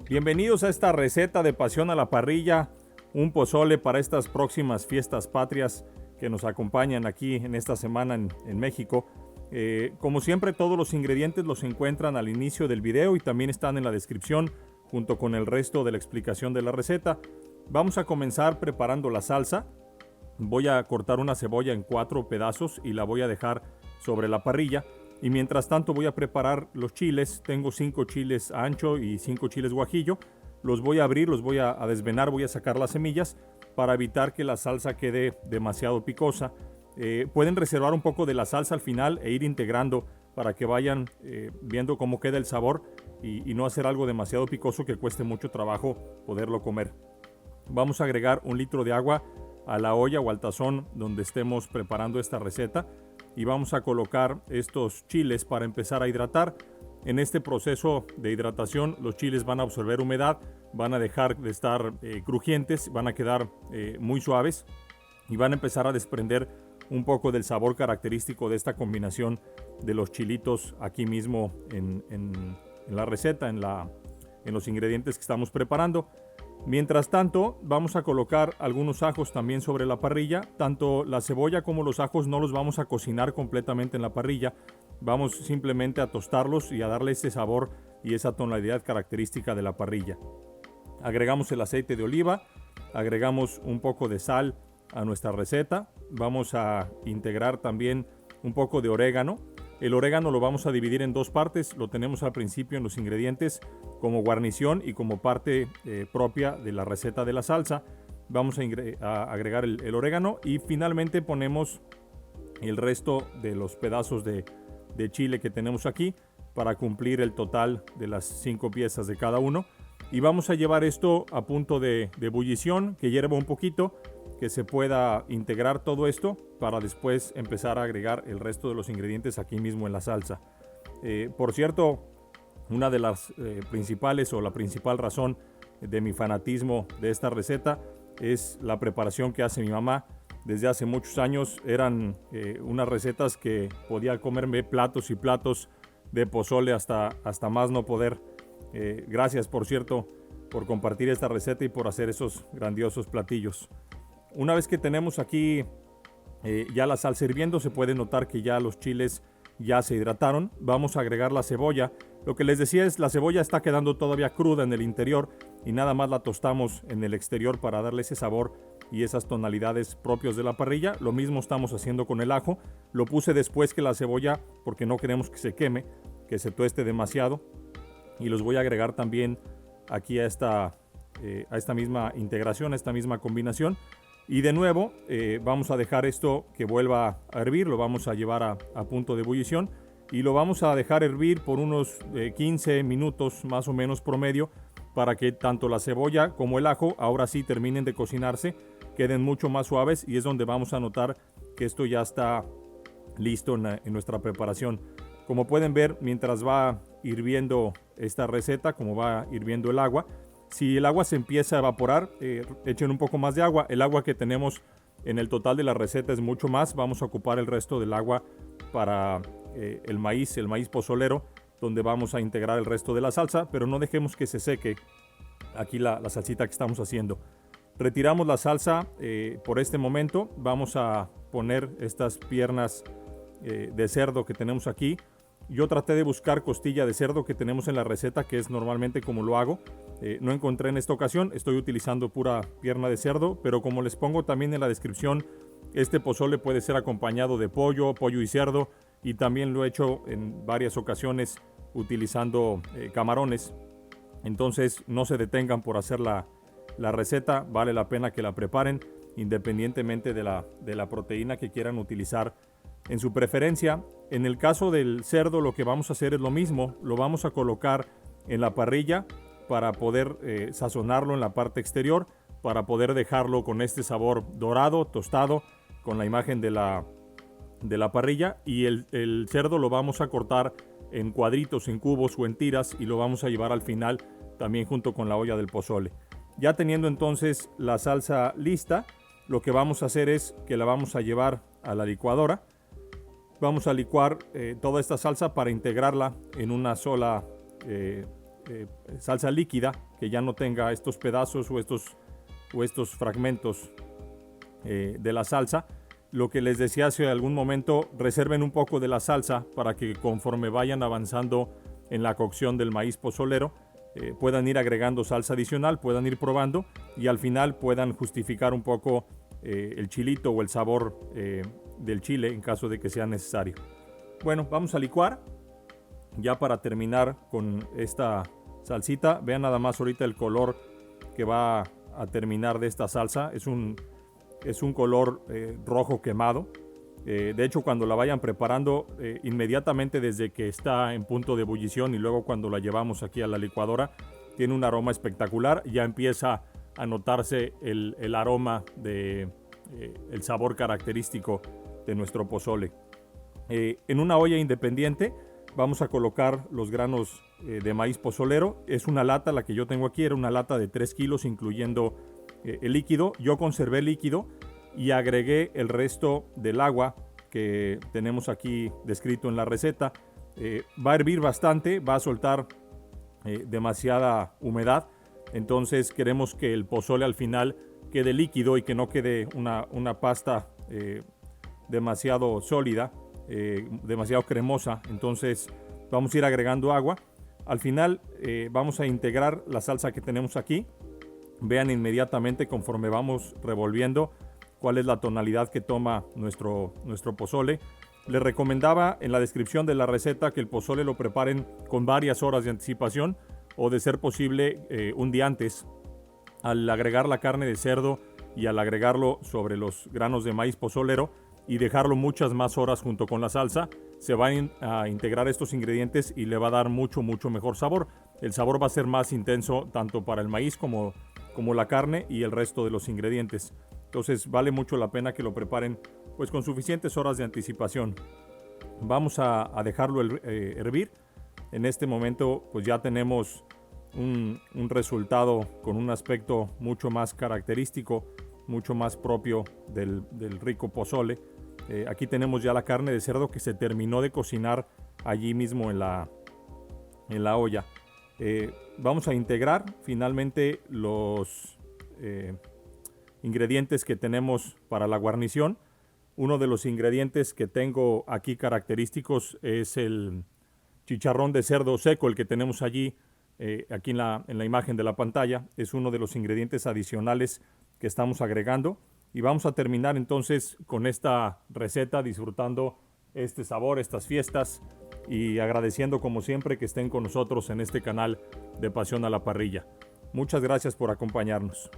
Bienvenidos a esta receta de Pasión a la Parrilla, un pozole para estas próximas fiestas patrias que nos acompañan aquí en esta semana en México. Como siempre, todos los ingredientes los encuentran al inicio del video y también están en la descripción junto con el resto de la explicación de la receta. Vamos a comenzar preparando la salsa. Voy a cortar una cebolla en 4 pedazos y la voy a dejar sobre la parrilla. Y mientras tanto voy a preparar los chiles. Tengo 5 chiles ancho y 5 chiles guajillo. Los voy a abrir, los voy a desvenar, voy a sacar las semillas para evitar que la salsa quede demasiado picosa. Pueden reservar un poco de la salsa al final e ir integrando para que vayan viendo cómo queda el sabor y no hacer algo demasiado picoso que cueste mucho trabajo poderlo comer. Vamos a agregar 1 litro de agua a la olla o al tazón donde estemos preparando esta receta y vamos a colocar estos chiles para empezar a hidratar. En este proceso de hidratación los chiles van a absorber humedad, van a dejar de estar crujientes, van a quedar muy suaves y van a empezar a desprender un poco del sabor característico de esta combinación de los chilitos aquí mismo en la receta, en los ingredientes que estamos preparando. Mientras tanto, vamos a colocar algunos ajos también sobre la parrilla. Tanto la cebolla como los ajos no los vamos a cocinar completamente en la parrilla. Vamos simplemente a tostarlos y a darle ese sabor y esa tonalidad característica de la parrilla. Agregamos el aceite de oliva, agregamos un poco de sal a nuestra receta. Vamos a integrar también un poco de orégano. El orégano lo vamos a dividir en 2 partes, lo tenemos al principio en los ingredientes como guarnición y como parte propia de la receta de la salsa. Vamos a agregar el orégano y finalmente ponemos el resto de los pedazos de chile que tenemos aquí para cumplir el total de las 5 piezas de cada uno. Y vamos a llevar esto a punto de ebullición, que hierva un poquito, que se pueda integrar todo esto para después empezar a agregar el resto de los ingredientes aquí mismo en la salsa. Por cierto, una de las principales o la principal razón de mi fanatismo de esta receta es la preparación que hace mi mamá. Desde hace muchos años eran unas recetas que podía comerme platos y platos de pozole hasta más no poder. Gracias, por cierto, por compartir esta receta y por hacer esos grandiosos platillos. Una vez que tenemos aquí ya la salsa hirviendo, se puede notar que ya los chiles ya se hidrataron. Vamos a agregar la cebolla. Lo que les decía es, la cebolla está quedando todavía cruda en el interior y nada más la tostamos en el exterior para darle ese sabor y esas tonalidades propios de la parrilla. Lo mismo estamos haciendo con el ajo. Lo puse después que la cebolla porque no queremos que se queme, que se tueste demasiado. Y los voy a agregar también aquí a esta misma integración, a esta misma combinación. Y de nuevo vamos a dejar esto que vuelva a hervir, lo vamos a llevar a punto de ebullición y lo vamos a dejar hervir por unos 15 minutos más o menos promedio para que tanto la cebolla como el ajo ahora sí terminen de cocinarse, queden mucho más suaves y es donde vamos a notar que esto ya está listo en nuestra preparación. Como pueden ver, mientras va hirviendo esta receta, como va hirviendo el agua, si el agua se empieza a evaporar, echen un poco más de agua. El agua que tenemos en el total de la receta es mucho más. Vamos a ocupar el resto del agua para el maíz pozolero, donde vamos a integrar el resto de la salsa, pero no dejemos que se seque aquí la salsita que estamos haciendo. Retiramos la salsa por este momento. Vamos a poner estas piernas de cerdo que tenemos aquí. Yo traté de buscar costilla de cerdo que tenemos en la receta, que es normalmente como lo hago. No encontré en esta ocasión, estoy utilizando pura pierna de cerdo, pero como les pongo también en la descripción, este pozole puede ser acompañado de pollo y cerdo, y también lo he hecho en varias ocasiones utilizando camarones. Entonces no se detengan por hacer la receta, vale la pena que la preparen independientemente de la proteína que quieran utilizar en su preferencia. En el caso del cerdo, lo que vamos a hacer es lo mismo, lo vamos a colocar en la parrilla para poder sazonarlo en la parte exterior, para poder dejarlo con este sabor dorado, tostado, con la imagen de la parrilla. Y el cerdo lo vamos a cortar en cuadritos, en cubos o en tiras y lo vamos a llevar al final también junto con la olla del pozole. Ya teniendo entonces la salsa lista, lo que vamos a hacer es que la vamos a llevar a la licuadora. Vamos a licuar toda esta salsa para integrarla en una sola salsa líquida, que ya no tenga estos pedazos o estos fragmentos de la salsa. Lo que les decía hace algún momento, reserven un poco de la salsa para que conforme vayan avanzando en la cocción del maíz pozolero, puedan ir agregando salsa adicional, puedan ir probando y al final puedan justificar un poco el chilito o el sabor del chile en caso de que sea necesario. Bueno, vamos a licuar ya para terminar con esta salsita. Vean nada más ahorita el color que va a terminar de esta salsa. Es un color rojo quemado. De hecho, cuando la vayan preparando, inmediatamente desde que está en punto de ebullición y luego cuando la llevamos aquí a la licuadora, tiene un aroma espectacular. Ya empieza a notarse el aroma el sabor característico de nuestro pozole. En una olla independiente vamos a colocar los granos de maíz pozolero. Es una lata, la que yo tengo aquí era una lata de 3 kilos incluyendo el líquido. Yo conservé el líquido y agregué el resto del agua que tenemos aquí descrito en la receta. Va a hervir bastante, va a soltar demasiada humedad, entonces queremos que el pozole al final quede líquido y que no quede una pasta demasiado sólida, demasiado cremosa. Entonces vamos a ir agregando agua. Al final vamos a integrar la salsa que tenemos aquí. Vean inmediatamente conforme vamos revolviendo cuál es la tonalidad que toma nuestro pozole. Les recomendaba en la descripción de la receta que el pozole lo preparen con varias horas de anticipación o de ser posible un día antes. Al agregar la carne de cerdo y al agregarlo sobre los granos de maíz pozolero y dejarlo muchas más horas junto con la salsa, se van a integrar estos ingredientes y le va a dar mucho mejor sabor. El sabor va a ser más intenso tanto para el maíz como la carne y el resto de los ingredientes. Entonces vale mucho la pena que lo preparen pues con suficientes horas de anticipación. Vamos a dejarlo hervir. En este momento pues ya tenemos un resultado con un aspecto mucho más característico, mucho más propio del rico pozole. Aquí tenemos ya la carne de cerdo que se terminó de cocinar allí mismo en la olla. Vamos a integrar finalmente los ingredientes que tenemos para la guarnición. Uno de los ingredientes que tengo aquí característicos es el chicharrón de cerdo seco, el que tenemos allí, aquí en la imagen de la pantalla. Es uno de los ingredientes adicionales que estamos agregando. Y vamos a terminar entonces con esta receta disfrutando este sabor, estas fiestas y agradeciendo como siempre que estén con nosotros en este canal de Pasión a la Parrilla. Muchas gracias por acompañarnos.